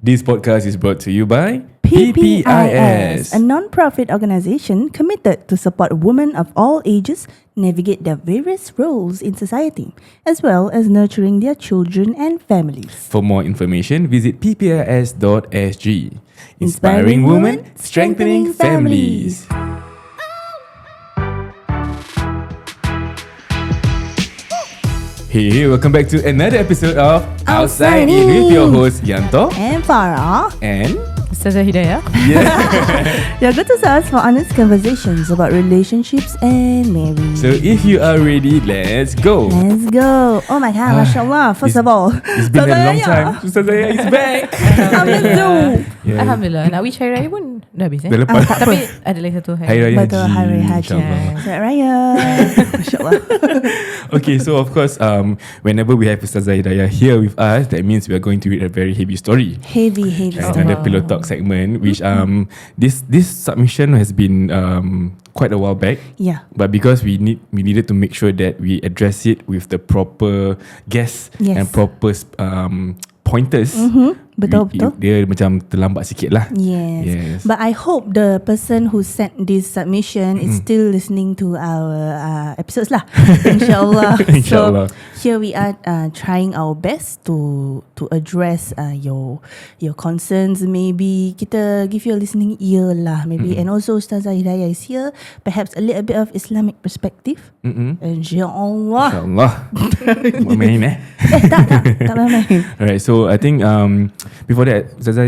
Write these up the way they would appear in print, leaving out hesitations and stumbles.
This podcast is brought to you by PPIS, a non-profit organization committed to support women of all ages navigate their various roles in society, as well as nurturing their children and families. For more information, visit ppis.sg. Inspiring women, strengthening families. Hey, welcome back to another episode of Outside In with your host Yanto and Farah and Ustazah Hidayah. Your go-to source for honest conversations about relationships and marriage. So if you are ready, let's go. Let's go. Oh my God, mashallah. First of all, It's been a long time. Ustazah Hidayah is back. Yeah. Alhamdulillah. Nak wish Hari Raya pun dah habis Dah lepas. Tapi ada lagi satu Hari hari. Raya Betul, Hari Raya Haji. InsyaAllah. Selamat Raya. Mashallah. Okay, so of course, whenever we have Ustazah Hidayah here with us, that means we are going to read a very heavy story. Heavy. Another pillow talk segment, which this submission has been quite a while back. Yeah. But because we needed to make sure that we address it with the proper guests and proper pointers. Betul. Dia macam terlambat sikit lah. Yes. But I hope the person who sent this submission is still listening to our episodes lah. InsyaAllah. InsyaAllah. So here we are trying our best to address your concerns. Maybe kita give you a listening ear lah. Maybe and also Ustazah Hidayah is here. Perhaps a little bit of Islamic perspective. InsyaAllah. InsyaAllah. Main Tak main. Alright, so I think before that, Ustazah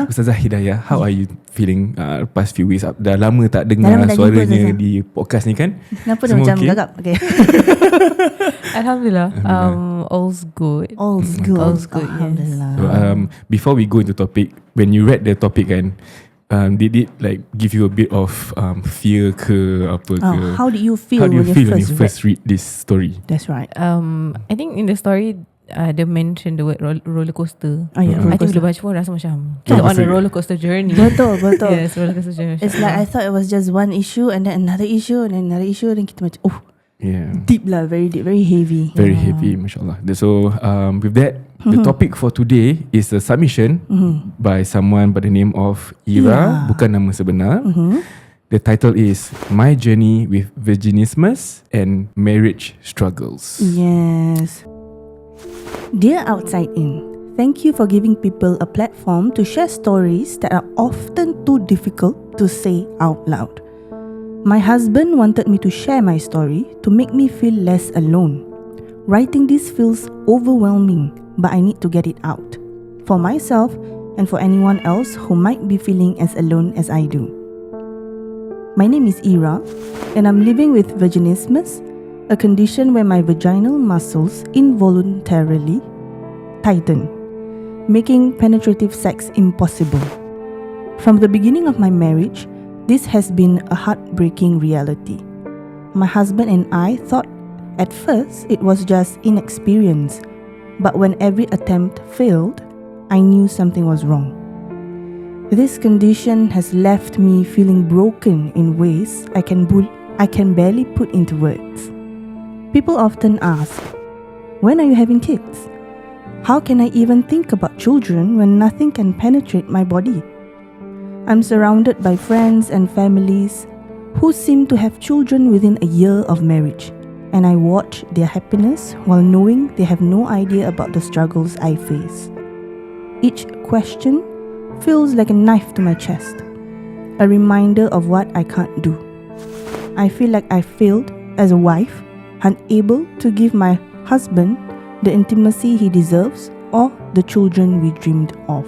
Ustazah Hidayah, how are you feeling past few weeks? Dah lama tak dengar Dah lama tak suaranya jumpa, di podcast ni kan? Kenapa dia Semua macam okay? gagap? Okay. Alhamdulillah. All's good. All's good. All's good, yes. Alhamdulillah. So, before we go into topic, when you read the topic kan, did it like give you a bit of fear ke apa ke? How did you feel when you read? first read this story? That's right. I think in the story they mentioned the word roller coaster. Roller I think coaster. bila baca pun rasa macam kita on a roller coaster journey. Betul. Yes, roller coaster journey. It's like I thought it was just one issue and then another issue and then another issue and then kita macam deep lah, very deep, very heavy. Very heavy, mashallah. So with that, the topic for today is a submission by someone by the name of Ira, bukan nama sebenar. The title is My Journey with Vaginismus and Marriage Struggles. Yes. Dear Outside In, thank you for giving people a platform to share stories that are often too difficult to say out loud. My husband wanted me to share my story to make me feel less alone. Writing this feels overwhelming, but I need to get it out. For myself and for anyone else who might be feeling as alone as I do. My name is Ira, and I'm living with vaginismus, a condition where my vaginal muscles involuntarily tighten, making penetrative sex impossible. From the beginning of my marriage, this has been a heartbreaking reality. My husband and I thought at first it was just inexperience, but when every attempt failed, I knew something was wrong. This condition has left me feeling broken in ways I can barely put into words. People often ask, when are you having kids? How can I even think about children when nothing can penetrate my body? I'm surrounded by friends and families who seem to have children within a year of marriage, and I watch their happiness while knowing they have no idea about the struggles I face. Each question feels like a knife to my chest, a reminder of what I can't do. I feel like I failed as a wife, unable to give my husband the intimacy he deserves or the children we dreamed of.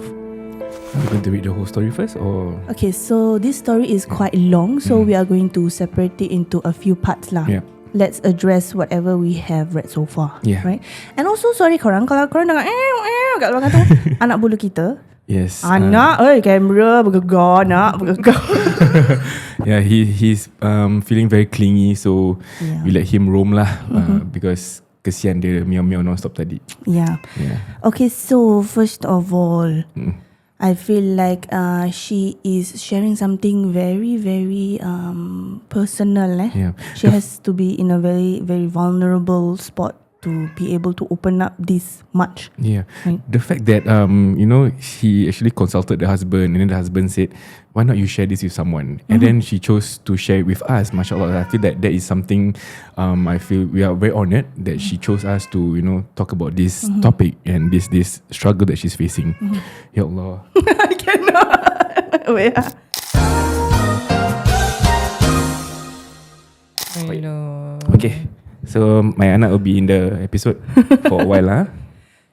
Are you going to read the whole story first or? Okay, so this story is quite long, so we are going to separate it into a few parts lah. Yeah. Let's address whatever we have read so far. Yeah. Right? And also sorry korang, kalau korang dengar kat belakang tu, anak bulu kita. Yes. Anak, kamera bergegar, nak bergegar. Yeah, he's feeling very clingy, so we let him roam lah, because kesian dia meow-meow non-stop tadi. Yeah. Okay, so first of all, I feel like she is sharing something very, very personal. Yeah. She has to be in a very, very vulnerable spot to be able to open up this much. Yeah. Right. The fact that she actually consulted the husband, and then the husband said, why not you share this with someone? And then she chose to share it with us. MashaAllah. I feel that is something I feel we are very honored that she chose us to, talk about this topic and this struggle that she's facing. Ya Allah. I cannot. Wait. Hello. Okay. So my anak will be in the episode for a while.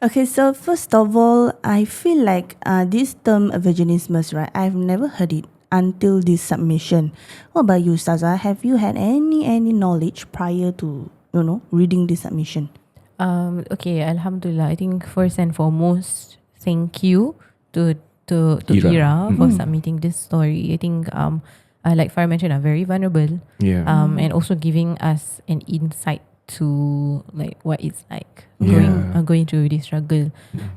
Okay, so first of all, I feel like this term vaginismus, right? I've never heard it until this submission. What about you, Ustazah? Have you had any knowledge prior to reading this submission? Okay, Alhamdulillah. I think first and foremost, thank you to Ira for submitting this story. I think like Farah mentioned, are very vulnerable. Yeah. And also giving us an insight to like what it's like going through this struggle.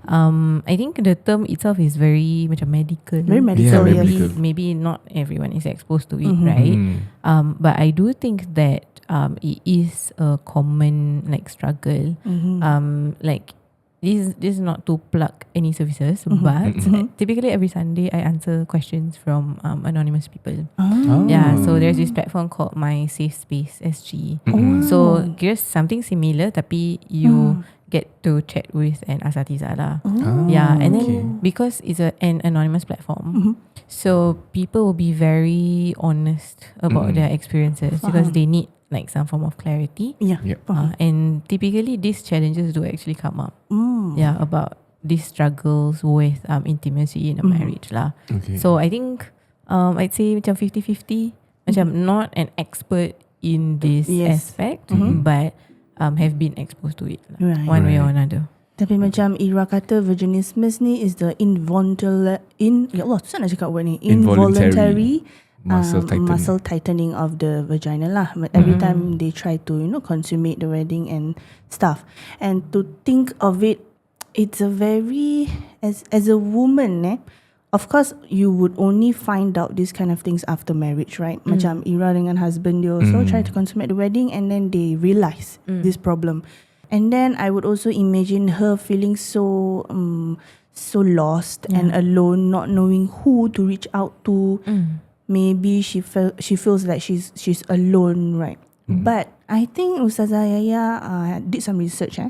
I think the term itself is very medical. Very medical. So medical. maybe not everyone is exposed to it, right? But I do think that it is a common struggle. Like this is not to plug any services, but typically every Sunday I answer questions from anonymous people. Yeah, so there's this platform called My Safe Space SG. So just something similar, tapi you get to chat with an asatizah lah. Yeah, and then because it's an anonymous platform, so people will be very honest about their experiences because they need some form of clarity. And typically these challenges do actually come up. Yeah, about these struggles with intimacy in a marriage lah. So I think I'd say macam 50-50. Macam not an expert in this aspect, but have been exposed to it one way or another. Tapi macam Ira kata vaginismus ni is the involuntary muscle tightening of the vagina lah. Every time they try to consummate the wedding and stuff. And to think of it, it's a very as a woman, of course you would only find out these kind of things after marriage, right? Macam Ira dengan husband, they also try to consummate the wedding and then they realize this problem. And then I would also imagine her feeling so lost and alone, not knowing who to reach out to. Maybe she feels like she's alone, right? But I think Ustazah Hidayah did some research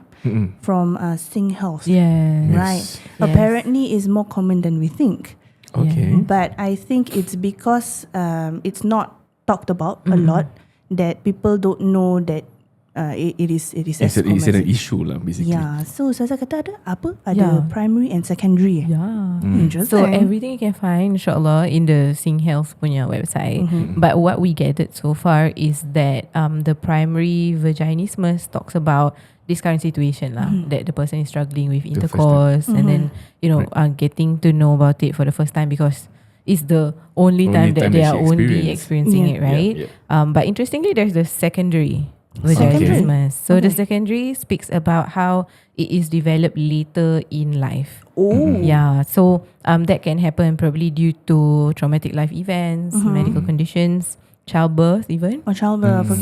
from Sing Health. Right. Yes. Apparently it's more common than we think. Okay. But I think it's because it's not talked about a lot that people don't know that it is as common. It's an issue lah, basically. Yeah. So Ustazah kata ada primary and secondary. Interesting. So everything you can find insyaAllah in the Sing Health punya website. But what we gathered so far is that the primary vaginismus talks about this current situation lah, that the person is struggling with intercourse and then getting to know about it for the first time because it's the only time that they are only experiencing it, right? But interestingly, there's the secondary vaginismus. So the secondary speaks about how it is developed later in life. Yeah, so that can happen probably due to traumatic life events, medical conditions, childbirth even,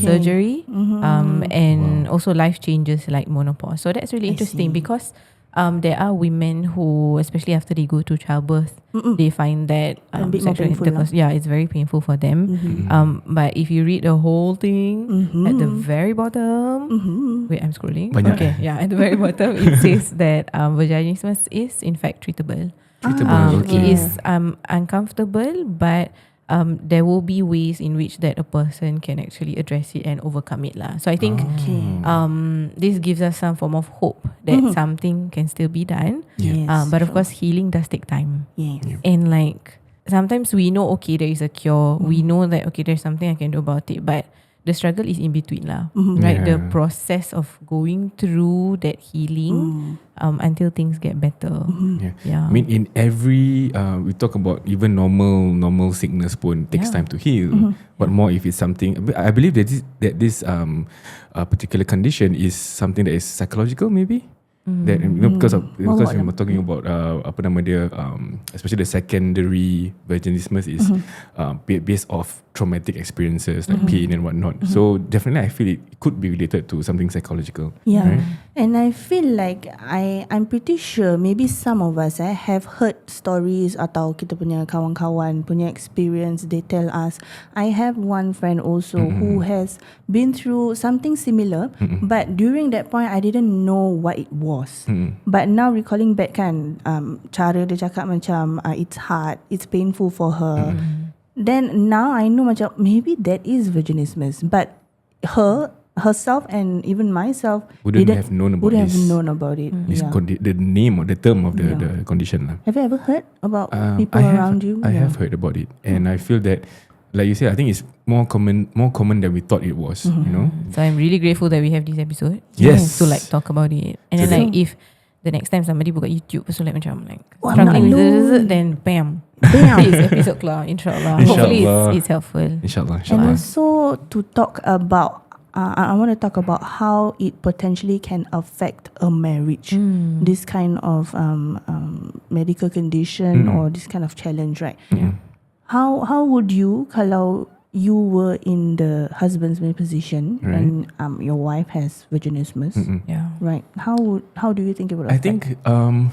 surgery, and also life changes like menopause. So that's really interesting because there are women who, especially after they go through childbirth, they find that sexual intercourse, it's very painful for them. But if you read the whole thing, at the very bottom, wait, I'm scrolling. Okay, at the very bottom, it says that vaginismus is in fact treatable. It is uncomfortable, but there will be ways in which that a person can actually address it and overcome it lah. So I think this gives us some form of hope that something can still be done. But of course healing does take time. And sometimes we know there is a cure. We know that there's something I can do about it, but the struggle is in between lah, right? The process of going through that healing until things get better. I mean, in every we talk about even normal sickness pun takes time to heal. What more if it's something? I believe that this particular condition is something that is psychological, maybe. That because we're talking about especially the secondary vaginismus is based off traumatic experiences like pain and whatnot. So definitely I feel it could be related to something psychological. Yeah. Right? And I feel like I'm pretty sure maybe some of us have heard stories atau kita punya kawan-kawan punya experience. They tell us. I have one friend also who has been through something similar, but during that point I didn't know what it was. But now recalling back kan, cara dia cakap macam it's hard, it's painful for her. Then now I know macam maybe that is vaginismus, but herself and even myself wouldn't have known about it. This the name or the term of the condition lah. Have you ever heard about people around you? I have heard about it, and I feel that, like you said, I think it's more common than we thought it was. You know. So I'm really grateful that we have this episode. Yes. To like talk about it, and then like if the next time somebody buka YouTube, so like macam like Wah, struggling with this, then bam. This episode keluar, insyaAllah. Hopefully it's helpful. Inshallah. And also to talk about I want to talk about how it potentially can affect a marriage. This kind of medical condition or this kind of challenge, right? Yeah. How would you, kalau you were in the husband's position, Right. and your wife has vaginismus, Yeah. right? How do you think it would I affect? think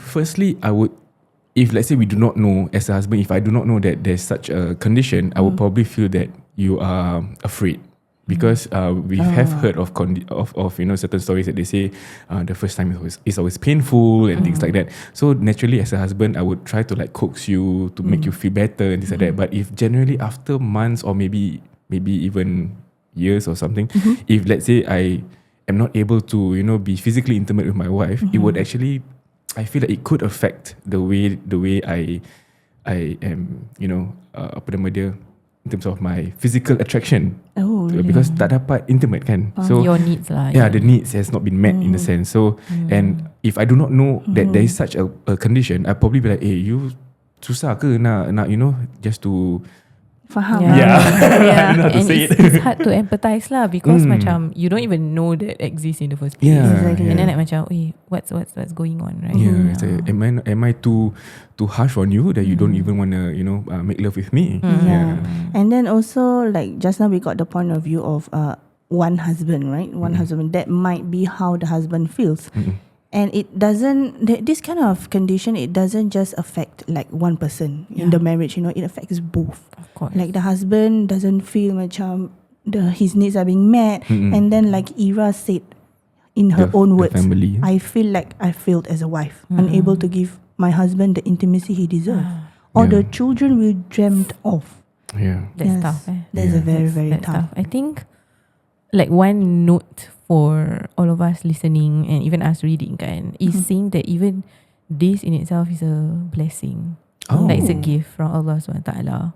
firstly I would, if let's say we do not know as a husband, if I do not know that there's such a condition, I would probably feel that you are afraid. Because we have heard of certain stories that they say the first time is always painful and things like that. So naturally, as a husband, I would try to like coax you to make you feel better and things like that. But if generally after months or maybe even years or something, if let's say I am not able to be physically intimate with my wife, it would actually, I feel that it could affect the way I am apa nama dia, in terms of my physical attraction. Oh, really? Because tak dapat intimate kan. So Your needs lah. yeah, the needs has not been met in a sense. So and if I do not know that there is such a condition, I probably be like, hey, you susah ke nak just to faham. Yeah. I don't know how to And say it's hard to empathize lah, because macam you don't even know that exists in the first place. Yeah, Exactly. And then like macam, what's going on, right? yeah, it's like, am I too harsh on you that you don't even want to make love with me? Yeah. And then also, like just now we got the point of view of one husband, right? One husband. That might be how the husband feels. And it doesn't, this kind of condition, it doesn't just affect like one person in the marriage, it affects both. Of course. Like the husband doesn't feel macam his needs are being met. And then like Ira said in her own The words, family. I feel like I failed as a wife, unable to give my husband the intimacy he deserves. Or the children we dreamt of. Yeah. That's tough. That's a very, very That's tough. I think like one note for all of us listening and even us reading kan is saying that even this in itself is a blessing. Oh. Like it's a gift from Allah SWT. How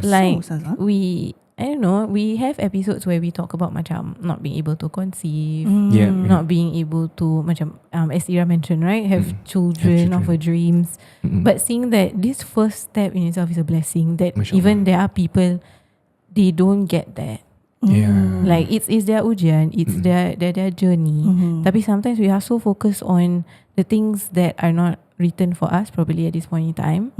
Like so, Ustazah? I don't know, we have episodes where we talk about macam not being able to conceive, Yeah. not being able to macam as Ira mentioned, right, have children of her dreams. But seeing that this first step in itself is a blessing, that Masya even there are people, they don't get that. Yeah. Like it's their ujian, it's their journey. Tapi sometimes we are so focused on the things that are not written for us probably at this point in time,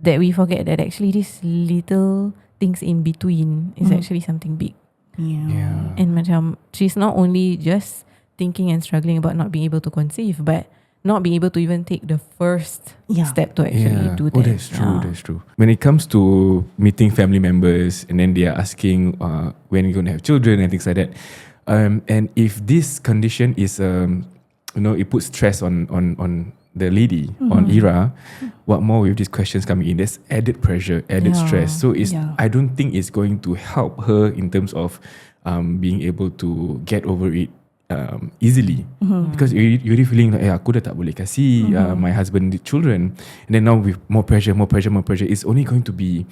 that we forget that actually these little things in between is actually something big. Yeah. And macam she's not only just thinking and struggling about not being able to conceive, but not being able to even take the first step to actually do that. Oh, that's true. That's true. When it comes to meeting family members and then they are asking when you're going to have children and things like that, and if this condition is it puts stress on the lady, on Ira, what more with these questions coming in? There's added pressure, added stress. So I don't think it's going to help her in terms of being able to get over it easily, because you're already feeling like aku dah tak boleh kasih my husband the children, and then now with more pressure, it's only going to be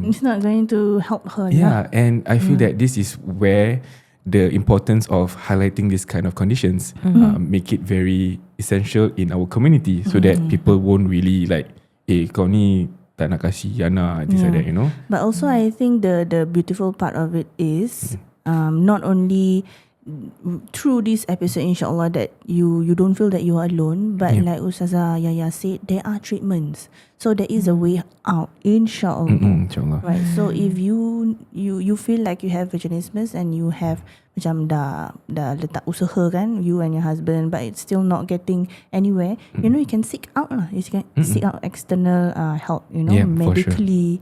it's not going to help her. And I feel that this is where the importance of highlighting this kind of conditions make it very essential in our community, so that people won't really like kau ni tak nak kasih anak, things like that, But also I think the beautiful part of it is not only through this episode, insyaAllah, that you don't feel that you are alone. But like Ustazah Hidayah said, there are treatments. So there is a way out, insyaAllah. InsyaAllah. Right. So if you feel like you have vaginismus and you have macam dah letak usaha kan, you and your husband, but it's still not getting anywhere, you know, you can seek out lah. You can seek out external help, you know, medically.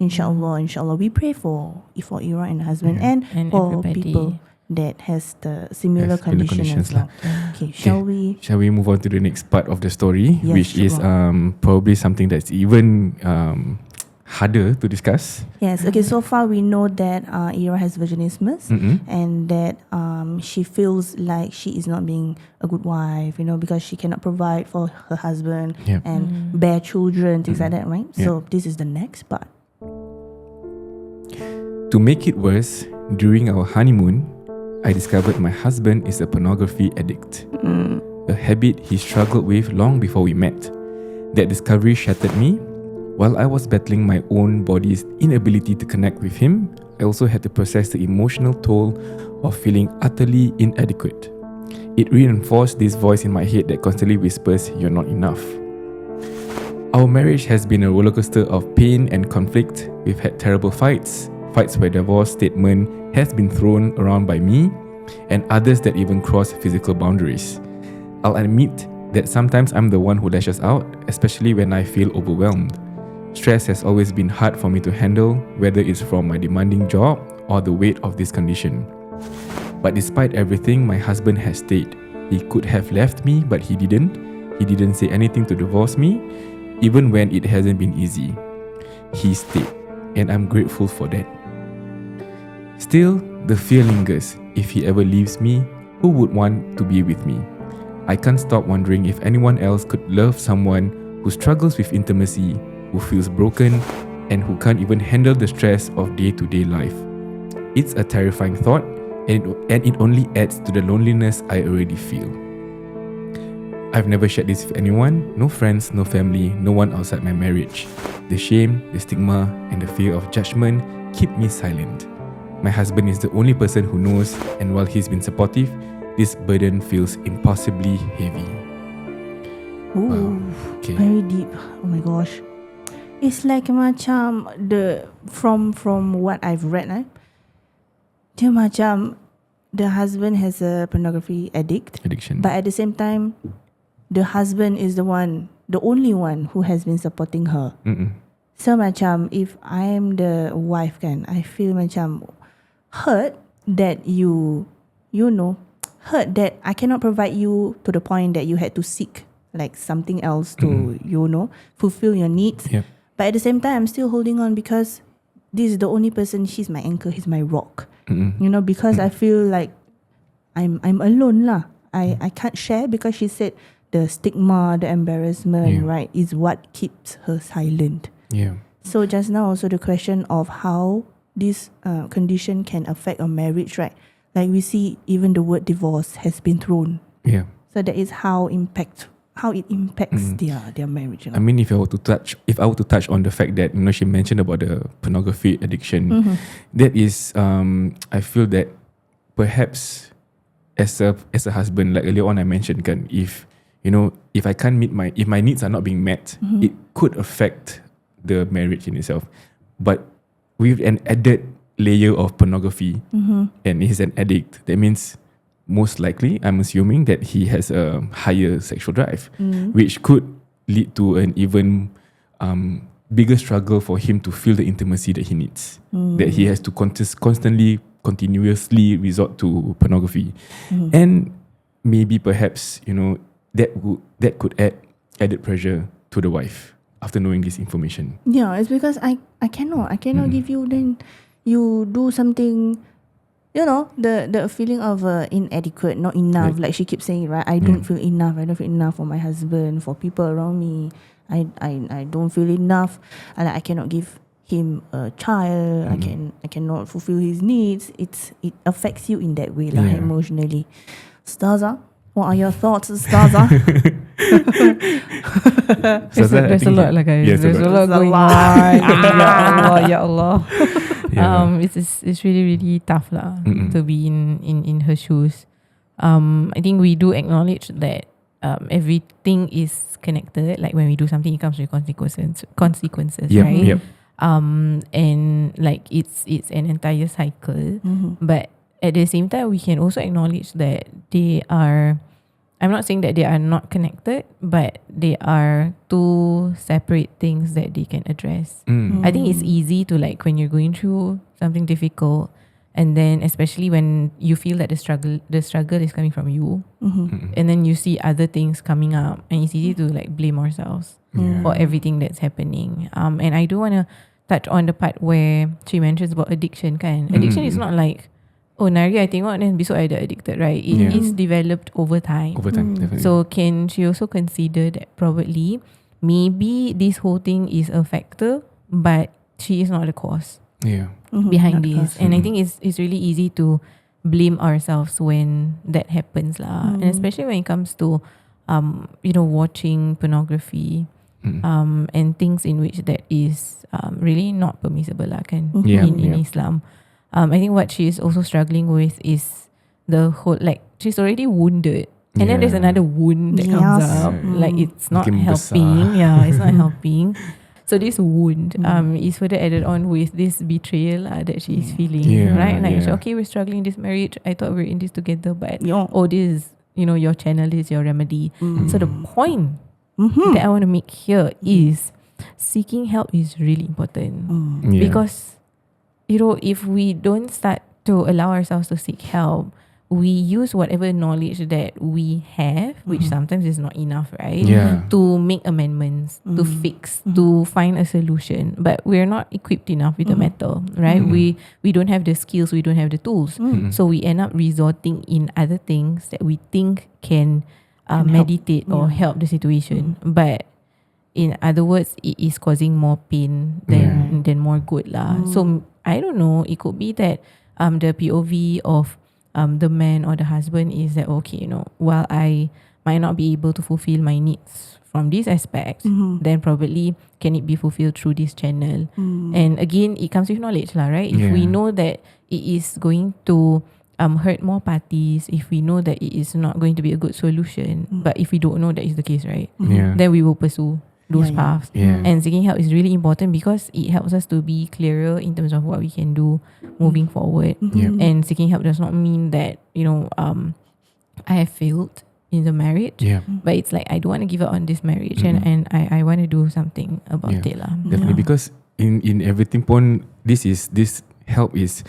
Inshallah, we pray for Ira and her husband and for everybody. people that has the similar conditions lah. Okay, shall we move on to the next part of the story, Yes, which is probably something that's even harder to discuss. Yes. Okay. So far, we know that Ira has vaginismus, and that she feels like she is not being a good wife, you know, because she cannot provide for her husband and bear children, things like that, right? So this is the next part. To make it worse, during our honeymoon, I discovered my husband is a pornography addict, a habit he struggled with long before we met. That discovery shattered me. While I was battling my own body's inability to connect with him, I also had to process the emotional toll of feeling utterly inadequate. It reinforced this voice in my head that constantly whispers, "You're not enough." Our marriage has been a rollercoaster of pain and conflict. We've had terrible fights where divorce statement has been thrown around by me, and others that even cross physical boundaries. I'll admit that sometimes I'm the one who lashes out, especially when I feel overwhelmed. Stress has always been hard for me to handle, whether it's from my demanding job or the weight of this condition. But despite everything, my husband has stayed. He could have left me, but he didn't. He didn't say anything to divorce me, even when it hasn't been easy. He stayed, and I'm grateful for that. Still, the fear lingers. If he ever leaves me, who would want to be with me? I can't stop wondering if anyone else could love someone who struggles with intimacy, who feels broken, and who can't even handle the stress of day-to-day life. It's a terrifying thought, and it only adds to the loneliness I already feel. I've never shared this with anyone, no friends, no family, no one outside my marriage. The shame, the stigma, and the fear of judgment keep me silent. My husband is the only person who knows, and while he's been supportive, this burden feels impossibly heavy. Ooh, okay. Very deep. Oh my gosh. It's like macam from what I've read, dia macam the husband has a pornography addiction, but at the same time, the husband is the only one who has been supporting her. So macam if I am the wife kan, I feel macam hurt that you know, hurt that I cannot provide you to the point that you had to seek like something else to fulfill your needs. But at the same time, I'm still holding on because this is the only person. She's my anchor. He's my rock. You know, because I feel like I'm alone lah. I can't share because she said the stigma, the embarrassment, right, is what keeps her silent. So just now also the question of how this condition can affect a marriage, right? Like we see even the word divorce has been thrown. So that is how it impacts their marriage. You know? I mean, if I were to touch on the fact that, you know, she mentioned about the pornography addiction, that is, I feel that perhaps as a husband, like earlier on I mentioned, if I can't if my needs are not being met, it could affect the marriage in itself. But with an added layer of pornography, and he's an addict, that means most likely, I'm assuming that he has a higher sexual drive, which could lead to an even bigger struggle for him to feel the intimacy that he needs. That he has to continuously resort to pornography, and maybe perhaps that could add added pressure to the wife after knowing this information. Yeah, it's because I cannot give you, then you do something. You know, the feeling of inadequate, not enough, like she keeps saying, right? I don't feel enough for my husband, for people around me. I don't feel enough. I cannot give him a child. I cannot fulfill his needs. It affects you in that way, emotionally. Ustazah, what are your thoughts, Ustazah? There's a lot, guys. Yes, there's a lot going on. Ya Allah. It's really tough lah to be in her shoes. I think we do acknowledge that everything is connected. Like when we do something, it comes with consequences, right? Yep. And like it's an entire cycle. But at the same time, we can also acknowledge that they are, I'm not saying that they are not connected, but they are two separate things that they can address. I think it's easy to, like, when you're going through something difficult, and then especially when you feel that the struggle is coming from you, and then you see other things coming up, and it's easy to like blame ourselves for everything that's happening. And I do want to touch on the part where she mentions about addiction kan. Addiction is not like, oh, nari I tengok then besok I dah addicted, right? It is developed over time. Definitely. So can she also consider that probably maybe this whole thing is a factor, but she is not the cause behind this. And I think it's really easy to blame ourselves when that happens lah. And especially when it comes to watching pornography and things in which that is really not permissible lah kan in Islam. I think what she is also struggling with is the whole, like, she's already wounded, and then there's another wound that comes up. Like it's not helping. It's not helping. So this wound is further added on with this betrayal that she is feeling, right? Like, okay, we're struggling in this marriage. I thought we were in this together, but this is, your channel, this is your remedy. So the point that I want to make here is seeking help is really important because if we don't start to allow ourselves to seek help, we use whatever knowledge that we have, which sometimes is not enough, right? To make amendments, to fix, to find a solution. But we're not equipped enough with the matter, right? We don't have the skills, we don't have the tools. So we end up resorting in other things that we think can mediate or help the situation. But in other words, it is causing more pain than more good lah. So I don't know, it could be that the POV of the man or the husband is that, okay, while I might not be able to fulfill my needs from this aspect, then probably can it be fulfilled through this channel? And again, it comes with knowledge lah, right? If we know that it is going to hurt more parties, if we know that it is not going to be a good solution, but if we don't know that is the case, right? Then we will pursue those paths. And seeking help is really important because it helps us to be clearer in terms of what we can do moving forward. And seeking help does not mean that I have failed in the marriage, but it's like I don't want to give up on this marriage, and I want to do something about it lah. Definitely, because in everything pun, this help is,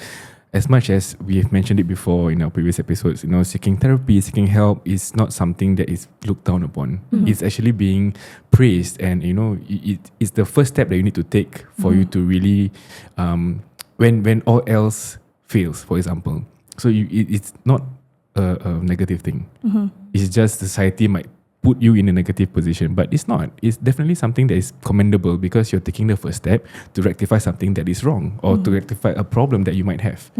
as much as we have mentioned it before in our previous episodes, seeking therapy, seeking help is not something that is looked down upon. It's actually being praised, and it's the first step that you need to take for you to really, when all else fails, for example. So it's not a negative thing. It's just society might put you in a negative position, but it's not. It's definitely something that is commendable because you're taking the first step to rectify something that is wrong or to rectify a problem that you might have.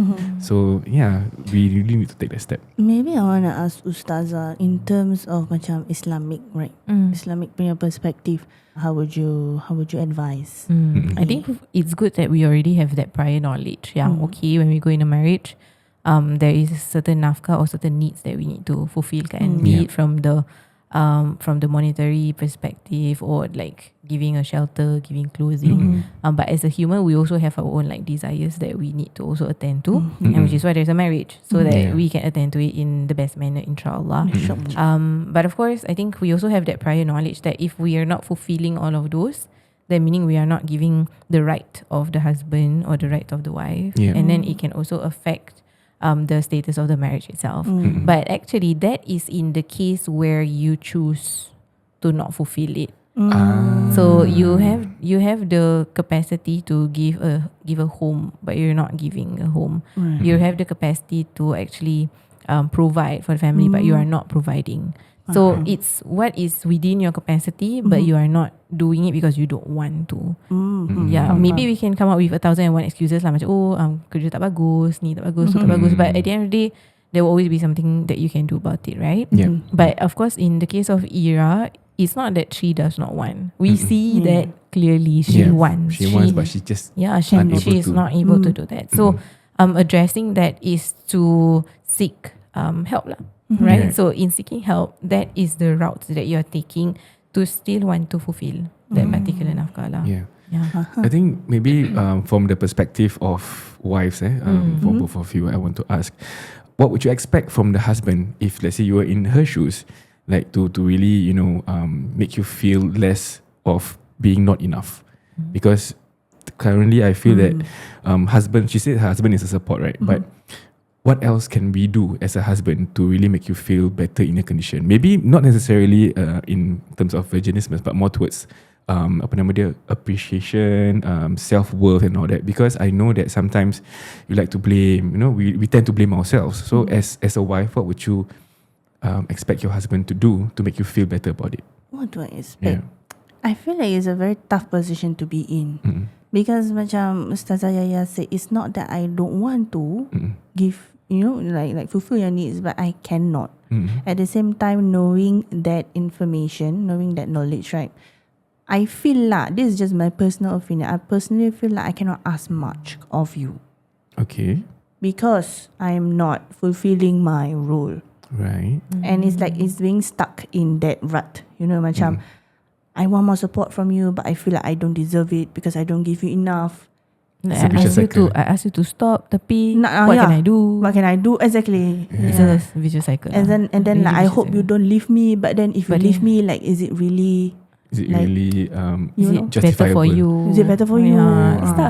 So we really need to take that step. Maybe I want to ask Ustazah, in terms of macam Islamic, right? Islamic punya perspective, how would you advise? I think it's good that we already have that prior knowledge. Okay, when we go in a marriage, there is a certain nafkah or certain needs that we need to fulfill, kan? Be it from the monetary perspective, or like giving a shelter, giving clothing. But as a human, we also have our own like desires that we need to also attend to, and which is why there's a marriage, so that we can attend to it in the best manner, insyaAllah. But of course, I think we also have that prior knowledge that if we are not fulfilling all of those, then meaning we are not giving the right of the husband or the right of the wife, and then it can also affect the status of the marriage itself. But actually that is in the case where you choose to not fulfill it. So you have the capacity to give a home, but you're not giving a home. You have the capacity to actually provide for the family, but you are not providing. So it's what is within your capacity, but you are not doing it because you don't want to. Maybe we can come up with 1,001 excuses lah, macam kerja tak bagus, ni tak bagus, tu tak bagus. But at the end of the day, there will always be something that you can do about it, right? But of course, in the case of Ira, it's not that she does not want. We see that clearly. She wants. She wants, but she just she is not able to do that. So addressing that is to seek help lah. Right? So in seeking help, that is the route that you are taking to still want to fulfill that particular nafkah lah. I think maybe from the perspective of wives, for both of you, I want to ask, what would you expect from the husband if, let's say, you were in her shoes, like to really, make you feel less of being not enough? Because currently I feel that she said her husband is a support, right? But what else can we do as a husband to really make you feel better in your condition? Maybe not necessarily in terms of vaginismus, but more towards appreciation, self-worth and all that. Because I know that sometimes you like to blame, we tend to blame ourselves. So as a wife, what would you expect your husband to do to make you feel better about it? What do I expect? I feel like it's a very tough position to be in. Because macam Ustazah Hidayah said, it's not that I don't want to give, like fulfill your needs, but I cannot. At the same time, knowing that information, knowing that knowledge, right? I feel like, this is just my personal opinion, I personally feel like I cannot ask much of you. Okay. Because I am not fulfilling my role. Right. And it's like it's being stuck in that rut. Macam I want more support from you, but I feel like I don't deserve it because I don't give you enough. I ask you to stop, tapi what can I do? What can I do? Exactly. It's a vicious cycle. And then like, I hope you don't leave me, but then if you leave me, like, is it really better for you? Is it better for you?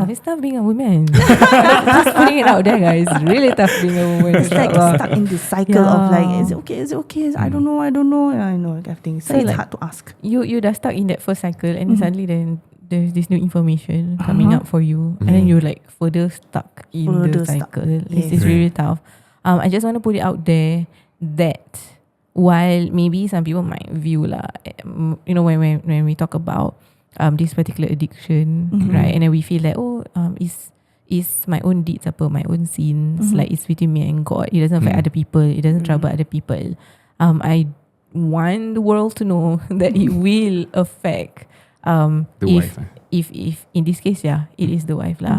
It's tough being a woman. Just putting it out there, guys. It's really tough being a woman. It's like stuck in this cycle of like, is it okay? I don't know. I know that kind of thing. So it's like, hard to ask. You dah stuck in that first cycle, and then suddenly then there's this new information coming up for you, and then you're like further stuck in the cycle. It's really tough. I just want to put it out there that while maybe some people might view when we talk about this particular addiction, right, and then we feel like is my own deeds my own sins, like it's between me and God. It doesn't affect other people. It doesn't trouble other people. I want the world to know that it will affect if in this case, it is the wife lah.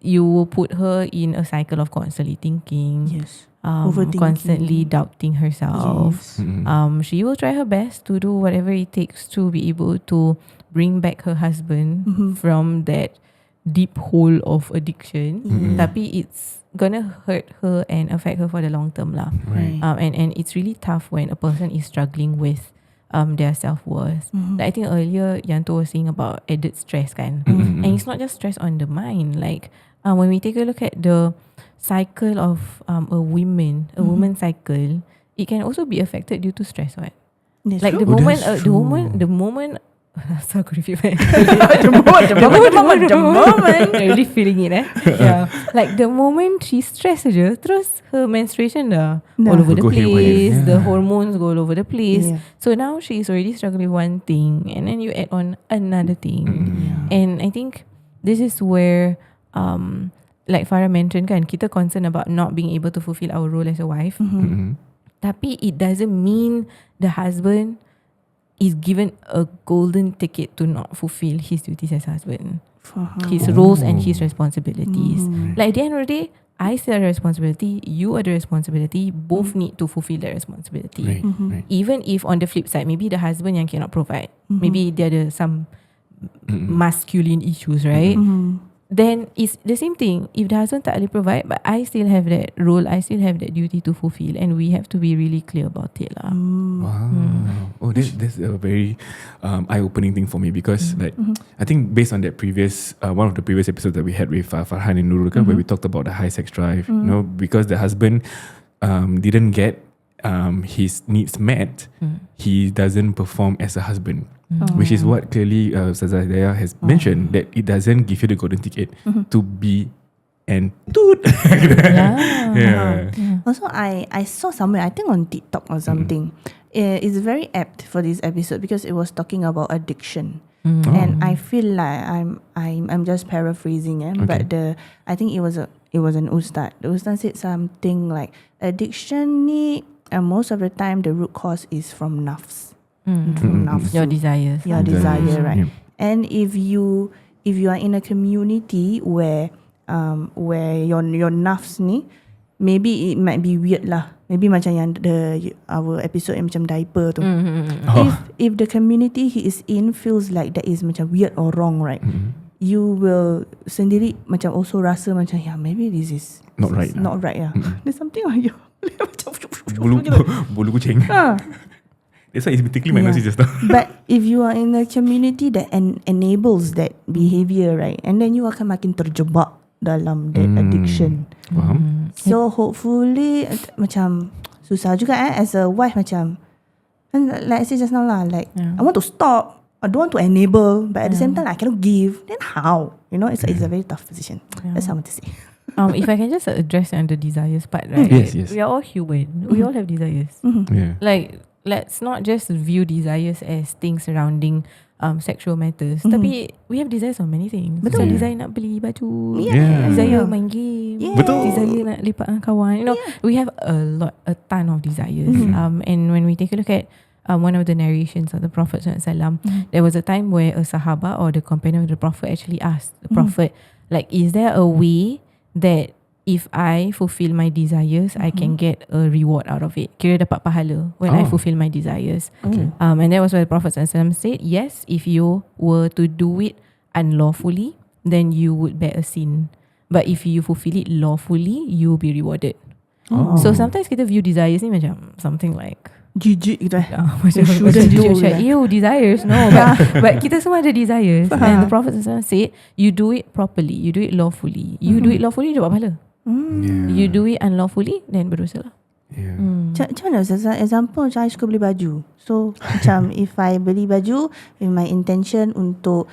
You will put her in a cycle of constantly thinking, constantly doubting herself. She will try her best to do whatever it takes to be able to bring back her husband from that deep hole of addiction. Tapi it's gonna hurt her and affect her for the long term lah. And it's really tough when a person is struggling with their self-worth. Like I think earlier Yanto was saying about added stress kan. And it's not just stress on the mind. Like when we take a look at the cycle of a woman cycle, it can also be affected due to stress, right? Like the moment so aku repeat the moment really feeling it like the moment she stressed aja, terus her menstruation dah all over the place, the hormones go all over the place. So now she is already struggling with one thing, and then you add on another thing. And I think this is where like Farah mentioned kan, kita concerned about not being able to fulfill our role as a wife. Tapi it doesn't mean the husband is given a golden ticket to not fulfill his duties as husband, his roles and his responsibilities. Like at the end of the day, I still have the responsibility, you are the responsibility, both need to fulfill their responsibility. Even if on the flip side, maybe the husband yang cannot provide, maybe there are some masculine issues, right? Then it's the same thing. If the husband tak boleh provide, but I still have that role, I still have that duty to fulfill, and we have to be really clear about it lah. Wow. Oh, that's a very eye-opening thing for me, because like I think based on that previous one of the previous episodes that we had with Farhan and Nurul, where we talked about the high sex drive, because the husband didn't get his needs met, he doesn't perform as a husband. Which is what clearly Ustazah Hidayah has mentioned, that it doesn't give you the golden ticket to be and toot. Also, I saw somewhere, I think on TikTok or something, it's very apt for this episode because it was talking about addiction. And I feel like I'm just paraphrasing, but I think it was an ustad. The ustad said something like addiction ni, most of the time the root cause is from nafs. nafsu. Your desires. Your desire, right? Yep. And if you are in a community where your nafs ni, maybe it might be weird lah. Maybe macam yang our episode yang macam diaper tu. If the community he is in feels like that is macam weird or wrong, right? You will sendiri macam also rasa macam maybe this is Not right. Not right lah. There's something on you. Bulu kucing. That's why it's tickling my nose just now. But if you are in a community that enables that behavior, right, and then you akan makin terjebak dalam that addiction. Faham? So hopefully macam susah juga as a wife macam, and like I said just now lah, like I want to stop, I don't want to enable, but at the same time I cannot give. Then how? You know, it's a very tough position. That's what I want to say. If I can just address on the desires part, right? Yes. We are all human. We all have desires. Yeah. Like, let's not just view desires as things surrounding sexual matters. Tapi we have desires on many things. Betul. So desire nak beli baju, Yeah. desire main game, Betul. desire nak lepak dengan kawan. You know, we have a ton of desires. And when we take a look at one of the narrations of the Prophet SAW, there was a time where a Sahaba or the companion of the Prophet actually asked the Prophet, like, is there a way that if I fulfill my desires, I can get a reward out of it? Kira dapat pahala when I fulfill my desires. And that was why the Prophet ﷺ said, yes, if you were to do it unlawfully, then you would bear a sin. But if you fulfill it lawfully, you will be rewarded. So sometimes kita view desires ni macam something like Jijik gitu macam shouldn't do lah. ew, desires. No, but kita semua ada desires. And the Prophet ﷺ said, you do it properly, you do it lawfully. You do it lawfully, dapat pahala. You do it unlawfully, then berdosa lah. Macam mana Ustazah? Example macam I suka beli baju. So macam if I beli baju with my intention untuk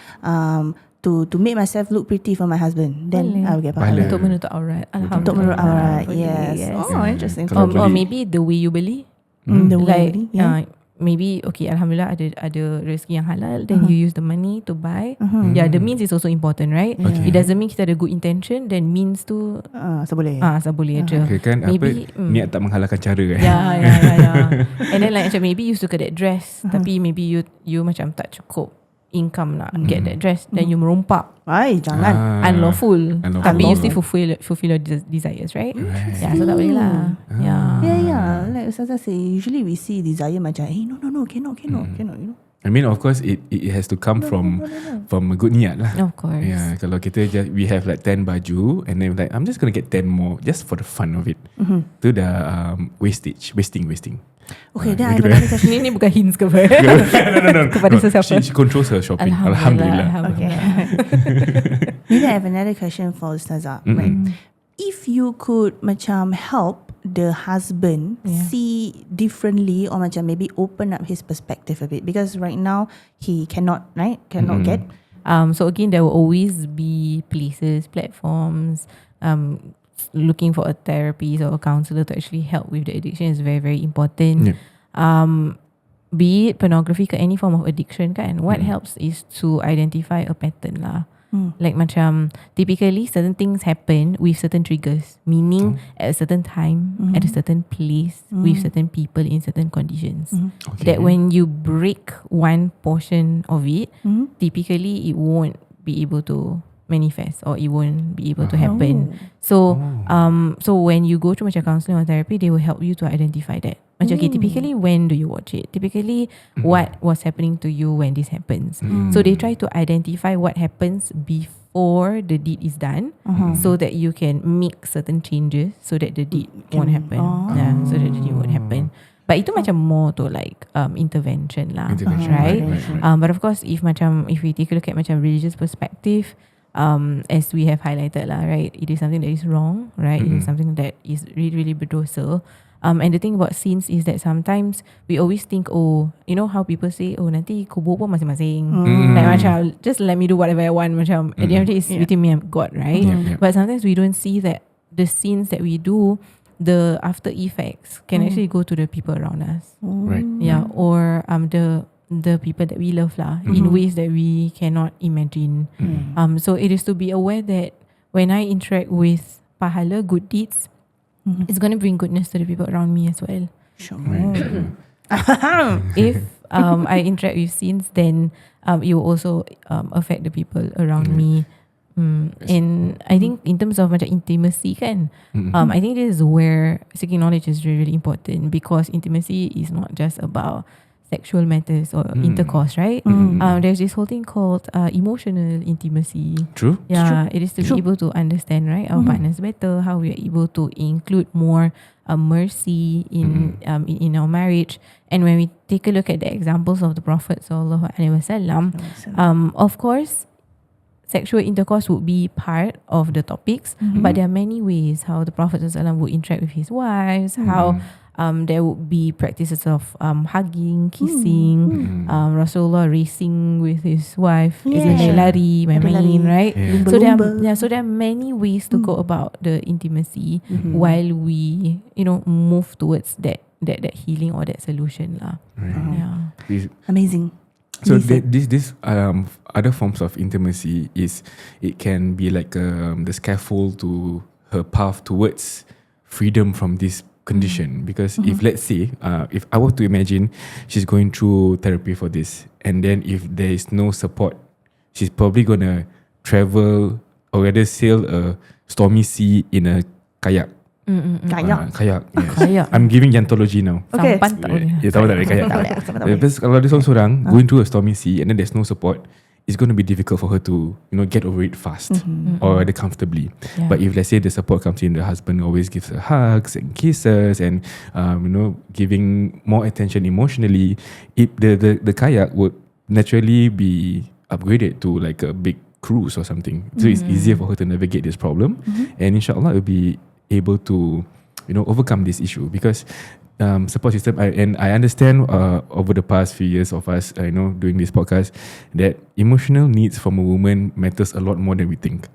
to make myself look pretty for my husband, then I will get pahala. Untuk menutup aurat. Alhamdulillah. Untuk menutup aurat. Yes. Yes. Oh, interesting. Or maybe the way you beli. The way Like you beli, maybe okay, alhamdulillah ada rezeki yang halal, then you use the money to buy. Yeah, the means is also important, right? It doesn't mean kita ada good intention, then means tu seboleh. Seboleh aja. Okay, kan Maybe, apa niat tak menghalalkan cara kan. Yeah. And then like macam maybe you suka that dress, tapi maybe you macam tak cukup income nak get that dress, then you merompak. Ay, jangan. Unlawful. Tapi you still Unlawful. fulfill your desires, right? Yeah, so tak boleh lah. Yeah. Like Ustazah say, usually we see desire macam, no, cannot, you know. I mean, of course, it has to come from a good niat lah. Of course. Yeah, kalau kita we have like 10 baju and then like I'm just gonna get 10 more just for the fun of it. Tu dah wasting. Okay, then I have another question. Ini bukan hints kepada No. kepada sesiapa. She controls her shopping. Alhamdulillah. Okay. Maybe I have another question for Ustazah. Right? If you could macam help the husband see differently or macam maybe open up his perspective a bit, because right now he cannot get. So again, there will always be places, platforms, looking for a therapist or a counselor to actually help with the addiction is very, very important. Be it pornography ke any form of addiction kan, what helps is to identify a pattern lah. Like macam typically certain things happen with certain triggers, meaning at a certain time, at a certain place, with certain people in certain conditions. That when you break one portion of it, typically it won't be able to manifest or it won't be able to happen. So when you go through macam counselling or therapy, they will help you to identify that. Macam okay, typically when do you watch it? Typically what was happening to you when this happens? So they try to identify what happens before the deed is done, so that you can make certain changes so that the deed won't happen. So that the deed won't happen. But itu macam more to like intervention lah, right? But of course, if we take a look at macam religious perspective, as we have highlighted lah, right? It is something that is wrong, right? It is something that is really, really berdosa. And the thing about sins is that sometimes we always think, oh, you know how people say, oh, nanti kubur pun masing-masing. Like macam, just let me do whatever I want. Macam, at the end of the day, it's between me and God, right? But sometimes we don't see that the sins that we do, the after effects can actually go to the people around us. Right. Yeah, or the people that we love lah, in ways that we cannot imagine. So it is to be aware that when I interact with pahala, good deeds, it's going to bring goodness to the people around me as well. Sure. If I interact with scenes, then it will also affect the people around me. And I think in terms of macam intimacy kan, I think this is where seeking knowledge is really, really important, because intimacy is not just about sexual matters or intercourse, right? There's this whole thing called emotional intimacy. True. Yeah, it is to be able to understand, right, our partners better, how we are able to include more mercy in our marriage. And when we take a look at the examples of the Prophet sallallahu alaihi wasallam, of course, sexual intercourse would be part of the topics, but there are many ways how the Prophet ﷺ would interact with his wives, how there would be practices of hugging, kissing, Rasulullah racing with his wife, lari, main, right? So there are many ways to go about the intimacy while we, move towards that healing or that solution lah. Right. Amazing. So this other forms of intimacy it can be like the scaffold to her path towards freedom from this condition. Because if let's say if I were to imagine she's going through therapy for this, and then if there is no support, she's probably gonna travel or rather sail a stormy sea in a kayak. Kayak. Yes. Kayak. I'm giving yantology now. Okay. Sampan tak boleh. Ya, tahu tak kayak. Because kalau dia seorang going through a stormy sea and then there's no support, it's going to be difficult for her to get over it fast or rather comfortably. But if let's say the support comes in, the husband always gives her hugs and kisses and giving more attention emotionally, the kayak would naturally be upgraded to like a big cruise or something. So it's easier for her to navigate this problem, and insyaAllah it will be able to overcome this issue. Because support system, I understand over the past few years of us doing this podcast, that emotional needs from a woman matters a lot more than we think.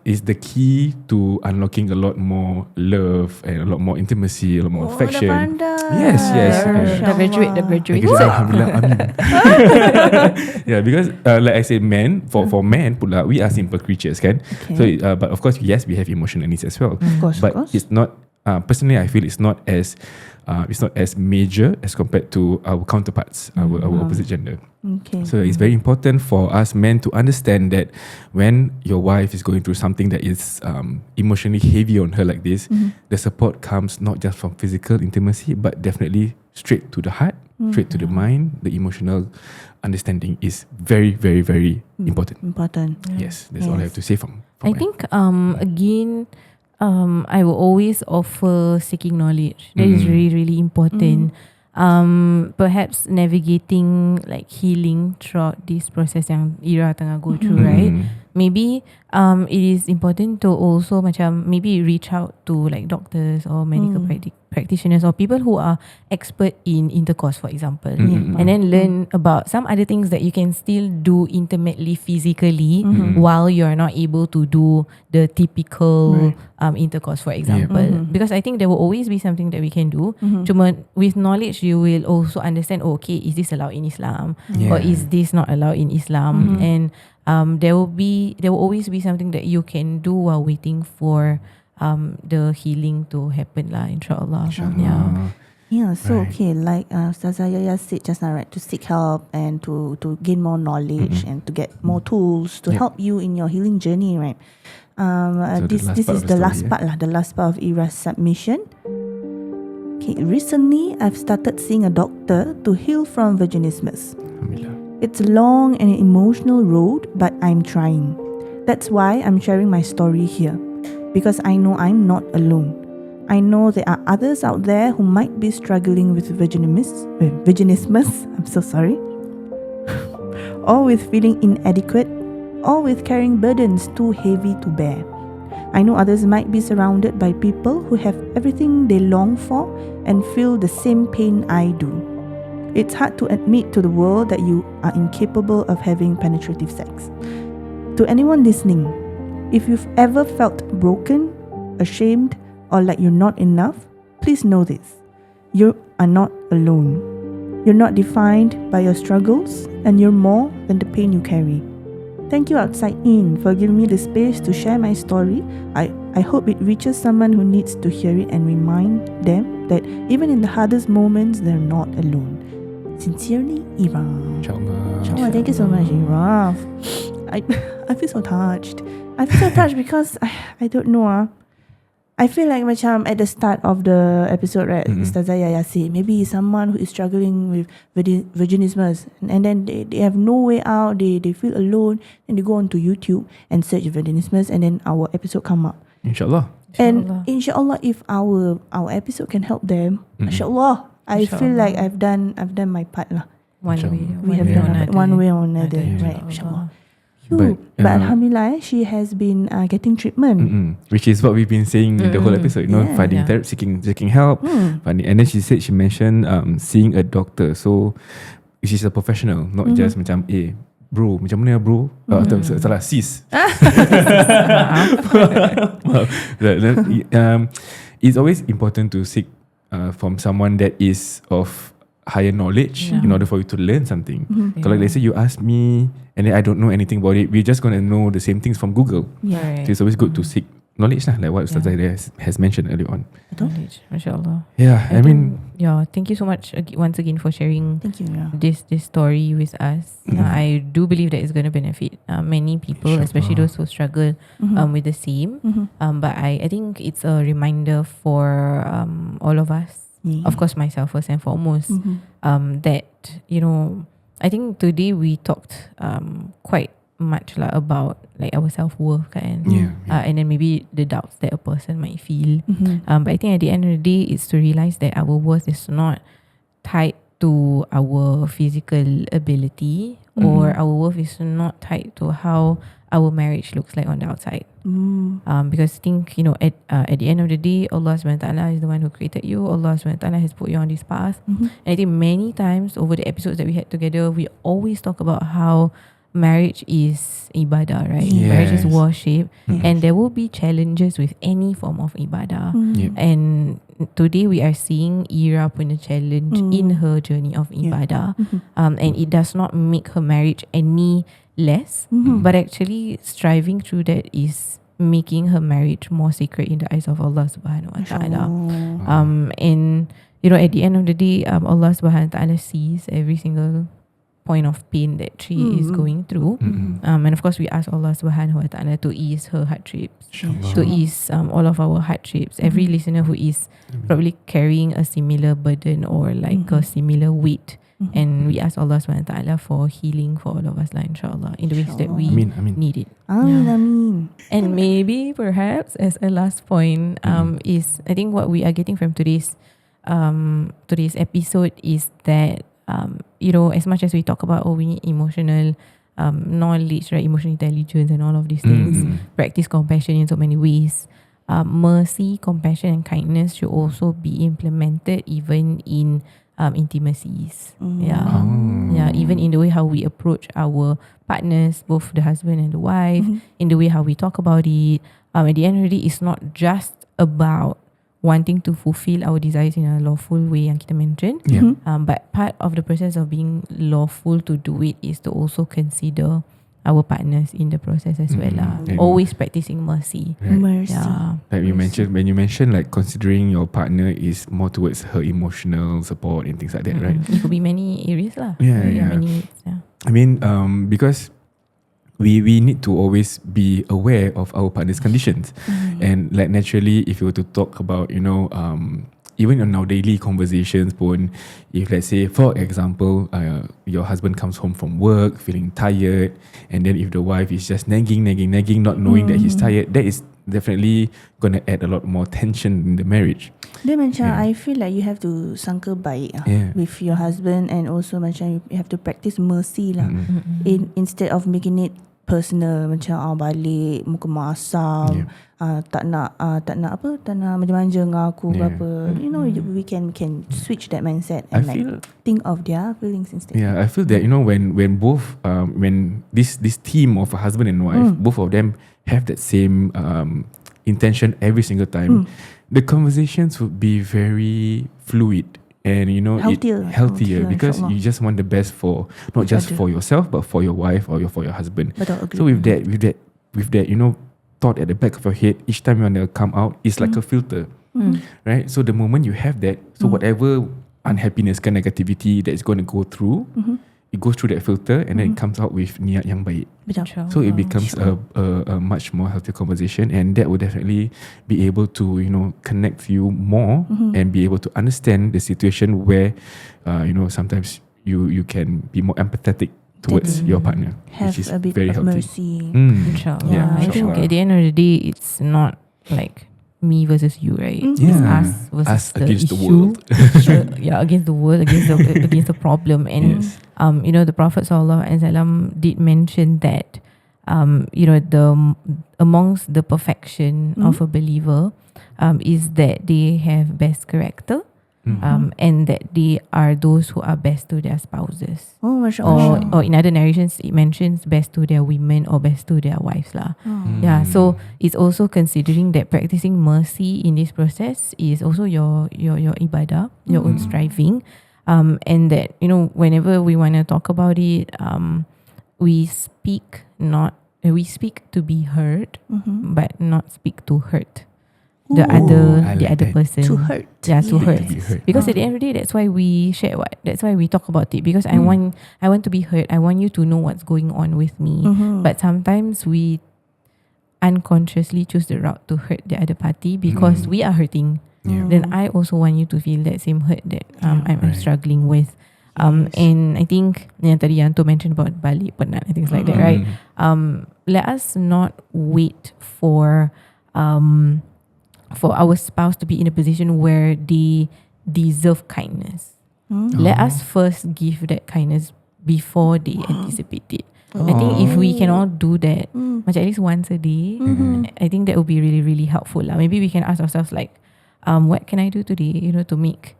It's the key to unlocking a lot more love and a lot more intimacy, a lot more affection. Yes. The graduate. Alhamdulillah, amin. Yeah, because like I said, for men pula, we are simple creatures, kan? So but of course, yes, we have emotional needs as well. Of course. It's not personally, I feel it's not as major as compared to our counterparts, our opposite gender. Okay. So it's very important for us men to understand that when your wife is going through something that is emotionally heavy on her like this, the support comes not just from physical intimacy, but definitely straight to the heart, straight to the mind. The emotional understanding is very, very, very important. Yes, that's all I have to say from I think again, I will always offer seeking knowledge. That is really, really important. Perhaps navigating like healing throughout this process yang Ira tengah go through, right? Maybe it is important to also maybe reach out to like doctors or medical practitioners or people who are expert in intercourse, for example, and then learn about some other things that you can still do intimately, physically, while you are not able to do the typical intercourse, for example. Because I think there will always be something that we can do. Cuma with knowledge, you will also understand, okay, is this allowed in Islam or is this not allowed in Islam? And there will always be something that you can do while waiting for the healing to happen lah, insyaAllah. So okay, like Ustazah Hidayah said just now, right, to seek help and to gain more knowledge and to get more tools to help you in your healing journey, right? This is the last part lah, the last part of Ira's submission. Okay, recently I've started seeing a doctor to heal from vaginismus. It's a long and emotional road, but I'm trying. That's why I'm sharing my story here, because I know I'm not alone. I know there are others out there who might be struggling with vaginismus, I'm so sorry, or with feeling inadequate, or with carrying burdens too heavy to bear. I know others might be surrounded by people who have everything they long for and feel the same pain I do. It's hard to admit to the world that you are incapable of having penetrative sex. To anyone listening, if you've ever felt broken, ashamed, or like you're not enough, please know this. You are not alone. You're not defined by your struggles, and you're more than the pain you carry. Thank you, Outside In, for giving me the space to share my story. I hope it reaches someone who needs to hear it and remind them that even in the hardest moments, they're not alone. Sincerely, Ira. InsyaAllah. Thank you so much, Ira. I feel so touched. I feel so touched because I don't know. I feel like macam at the start of the episode, right, Ustazah Hidayah said maybe someone who is struggling with vaginismus and then they have no way out, they feel alone, and they go onto YouTube and search vaginismus, and then our episode come up. InsyaAllah. And insyaAllah, if our episode can help them, insyaAllah, I feel like I've done my part lah. One We have done one way or another, right? InsyaAllah. But alhamdulillah, she has been getting treatment, which is what we've been saying in the whole episode. You know, finding therapy, seeking help. And then she mentioned seeing a doctor. So she's a professional, not just macam bro, macam mana bro? Salah, sis. It's always important to seek from someone that is of higher knowledge in order for you to learn something. Kalau let's say you ask me and then I don't know anything about it, we're just going to know the same things from Google. So it's always good to seek knowledge lah, like what Ustazah Hidayah has mentioned earlier on. Knowledge, mashallah. Yeah, I mean, thank you so much once again for sharing this story with us. I do believe that it's going to benefit many people, especially those who struggle with the same. But I think it's a reminder for all of us, of course myself first and foremost, that, you know, I think today we talked quite much lah about like our self-worth kan, and then maybe the doubts that a person might feel, but I think at the end of the day it's to realise that our worth is not tied to our physical ability, or our worth is not tied to how our marriage looks like on the outside. Because I think, you know, at the end of the day, Allah SWT is the one who created you. Allah SWT has put you on this path. And I think many times over the episodes that we had together, we always talk about how marriage is ibadah, right? Marriage is worship, and there will be challenges with any form of ibadah. And today we are seeing Ira punya challenge in her journey of ibadah, and it does not make her marriage any less, but actually striving through that is making her marriage more sacred in the eyes of Allah Subhanahu Wa Taala. And you know, at the end of the day, Allah Subhanahu Wa Taala sees every single point of pain that she is going through, and of course we ask Allah Subhanahu Wa Taala to ease her hardships, to ease all of our hardships. Every listener who is probably carrying a similar burden or like a similar weight, and we ask Allah Subhanahu Wa Taala for healing for all of us, like insyaAllah, in the ways that we need it. Ameen. And maybe perhaps as a last point, is I think what we are getting from today's episode is that you know, as much as we talk about we need emotional knowledge, right, emotional intelligence and all of these things, practice compassion in so many ways, mercy, compassion and kindness should also be implemented even in intimacies. Even in the way how we approach our partners, both the husband and the wife, in the way how we talk about it. At the end of the day, it's not just about wanting to fulfill our desires in a lawful way yang kita mention, but part of the process of being lawful to do it is to also consider our partners in the process as well lah. Always practicing mercy. Mercy. Like you mentioned, when you mentioned like considering your partner is more towards her emotional support and things like that, right? It could be many areas lah. Many, I mean, because we need to always be aware of our partner's conditions, and like naturally, if you were to talk about, you know, even in our daily conversations pun, if let's say for example your husband comes home from work feeling tired, and then if the wife is just nagging not knowing that he's tired, that is definitely gonna add a lot more tension in the marriage. Then macam I feel like you have to sangka baik with your husband, and also macam you have to practice mercy lah, instead of making it personal, macam balik muka masam, tak nak manja-manja dengan aku ke apa. You know, we can switch that mindset and think of their feelings instead. I feel that, you know, when both when this team of a husband and wife, both of them have that same intention every single time, the conversations would be very fluid. And you know, healthier because you just want the best for not just for yourself but for your wife or for your husband. So with that, you know, thought at the back of your head, each time you want to come out, it's like a filter, right? So the moment you have that, so whatever unhappiness, negativity that is going to go through, it goes through that filter and then it comes out with niat yang baik. Betul. So it becomes a much more healthy conversation, and that will definitely be able to connect you more and be able to understand the situation where sometimes you can be more empathetic towards your partner, Have which is a bit very of healthy. mercy. InsyaAllah. Yeah, I think insyaAllah. at the end of the day, it's not like me versus you, right? It's Yeah. us versus Us the against the issue. world. Against the world, against the problem. And Yes. the Prophet ﷺ did mention that amongst the perfection of a believer is that they have best character. And that they are those who are best to their spouses. Oh, mashallah. Or in other narrations, it mentions best to their women or best to their wives lah. Yeah, so it's also considering that practicing mercy in this process is also your ibadah, your own striving, and that whenever we want to talk about it, we speak to be heard, but not speak to hurt the I other like that. person. To hurt. Yeah, to hurt. To be hurt. Because at the end of the day, that's why we share that's why we talk about it. Because I want to be heard. I want you to know what's going on with me. But sometimes we unconsciously choose the route to hurt the other party because we are hurting. Yeah. Then I also want you to feel that same hurt that I'm struggling with. And I think yang tadi Yanto mentioned about balik penat and things like that, right? Let us not wait for our spouse to be in a position where they deserve kindness. Let us first give that kindness before they anticipate it. I think if we can all do that, macam at least once a day, I think that will be really, really helpful lah. Maybe we can ask ourselves like, what can I do today, to make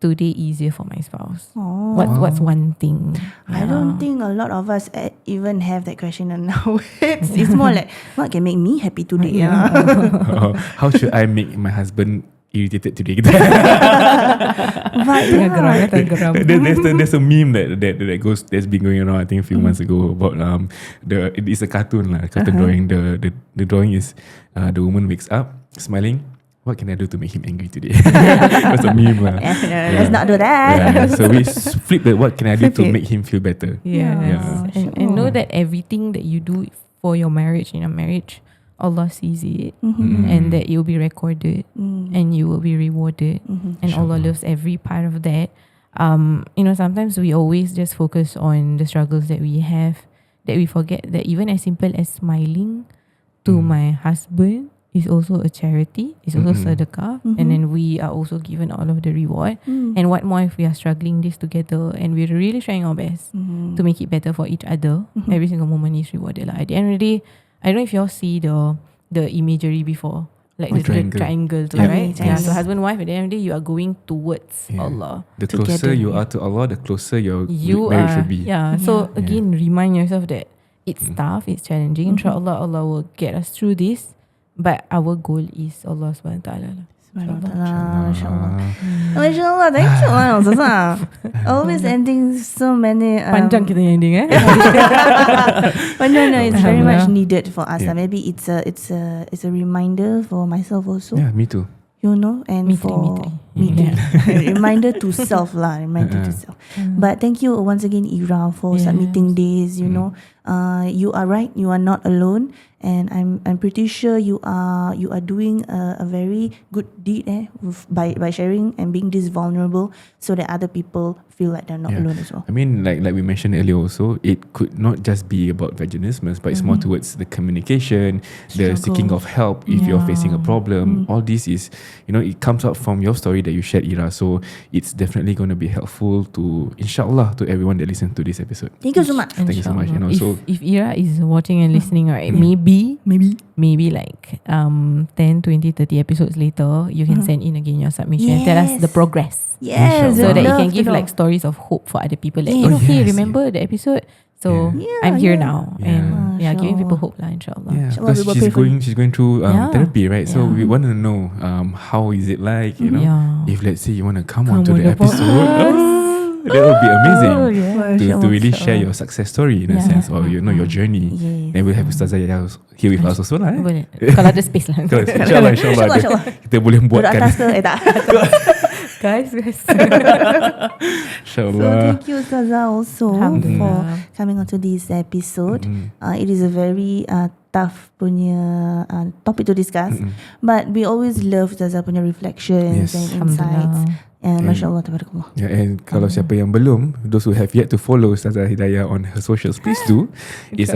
today easier for my spouse? What's one thing? I don't think a lot of us even have that question in our heads. It's more like, what can make me happy today? How should I make my husband irritated today? But yeah, There's a meme that's been going around I think a few months ago about it's a cartoon drawing. The drawing is the woman wakes up smiling. What can I do to make him angry today? That's a meme lah. let's not do that. Yeah. So we flip it. What can I do to make him feel better? Yes. And know that everything that you do for your marriage, in a marriage, Allah sees it, and that it will be recorded, and you will be rewarded, and Allah loves every part of that. Sometimes we always just focus on the struggles that we have, that we forget that even as simple as smiling to my husband is also a charity, it's also sedekah, and then we are also given all of the reward. And what more if we are struggling this together and we're really trying our best to make it better for each other? Every single moment is rewarded lah. At the end of the day, I don't know if you all see the imagery before, like the triangle, right? Yeah. So husband, wife, at the end of the day, you are going towards Allah. The closer you are to Allah, the closer your You marriage are, should be. So again, remind yourself that it's tough, it's challenging. InsyaAllah, Allah will get us through this. But our goal is Allah SWT. MashaAllah. Thank you, Ustazah. Always ending so many. Panjang kita yang ending, But no, it's very much needed for us. Maybe it's a reminder for myself also. Yeah, me too. And Me for too. reminder to self lah. Reminder to self. But thank you once again, Ira, for submitting this. You are right. You are not alone, and I'm pretty sure you are doing a very good deed by sharing and being this vulnerable, so that other people feel like they're not alone as well. I mean, like we mentioned earlier also, it could not just be about vaginismus, but it's more towards the communication, the seeking of help if you're facing a problem. All this is, it comes out from your story that you shared, Ira. So it's definitely going to be helpful to, insyaAllah, to everyone that listens to this episode. Thank you so much. Thank you so much. If Ira is watching and listening, right, maybe like 10, 20, 30 episodes later, you can send in again your submission and tell us the progress. Yes, So that you can give like stories of hope for other people. Like, remember the episode? So I'm here now, and giving people hope lah, insyaAllah. Yeah, because she's going through therapy, right? So we want to know how is it like, if let's say you want to come onto the episode. That would be amazing to really share your success story in a sense, or your journey. Then we'll have Ustazah Hidayah here with us also lah. Boleh. Kalau ada space lah. InsyaAllah kita boleh buatkan. Duduk atas ke? Tak. guys. So InsyaAllah. thank you Ustazah also for Alhamdulillah. coming onto this episode. It is a very tough punya topic to discuss, but we always love Ustazah punya reflections Yes. and insights. And Masya Allah, tabarakallah. Yeah, and kalau siapa yang belum, those who have yet to follow Ustazah Hidayah on her socials, please do. It's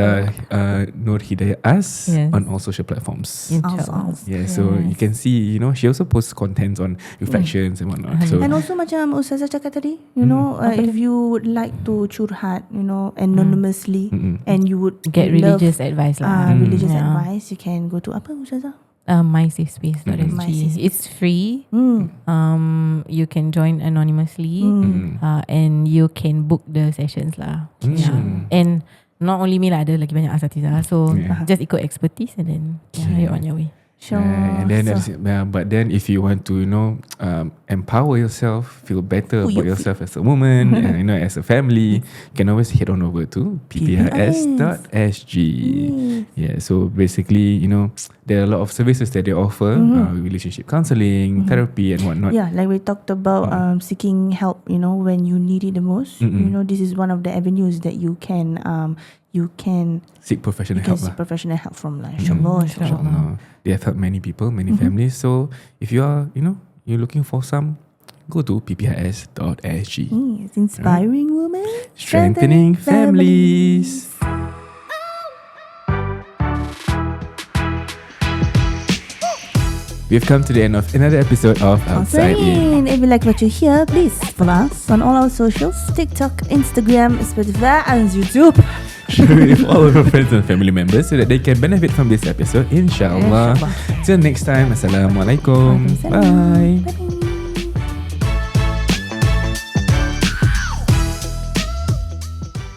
Nur Hidayah As on all social platforms. InsyaAllah. Yeah, so you can see, she also posts contents on reflections and whatnot. So And also macam Ustazah cakap tadi, if you would like to curhat, anonymously, and you would Get religious advice lah. religious advice, you can go to apa Ustazah? mysafespace.sg. It's free. You can join anonymously, and you can book the sessions lah. And not only me lah, ada lagi banyak asatizah. So just ikut expertise and then you're on your way. Sure. And then, but then if you want to, empower yourself, feel better about yourself as a woman, and as a family, you can always head on over to ppis.sg. Yeah, so basically, there are a lot of services that they offer, relationship counseling, therapy, and whatnot. Yeah, like we talked about seeking help, when you need it the most. This is one of the avenues that you can Seek professional help. seek professional help from lah. InsyaAllah. InsyaAllah. They have helped many people, many families. So if you are, you're looking for some, go to ppis.sg. It's inspiring women, Strengthening families. We've come to the end of another episode of Outside In. If you like what you hear, please follow us on all our socials: TikTok, Instagram, Spotify, and YouTube. Share it with all of your friends and family members so that they can benefit from this episode, insyaAllah. Till next time, Assalamualaikum. Bye. Bye.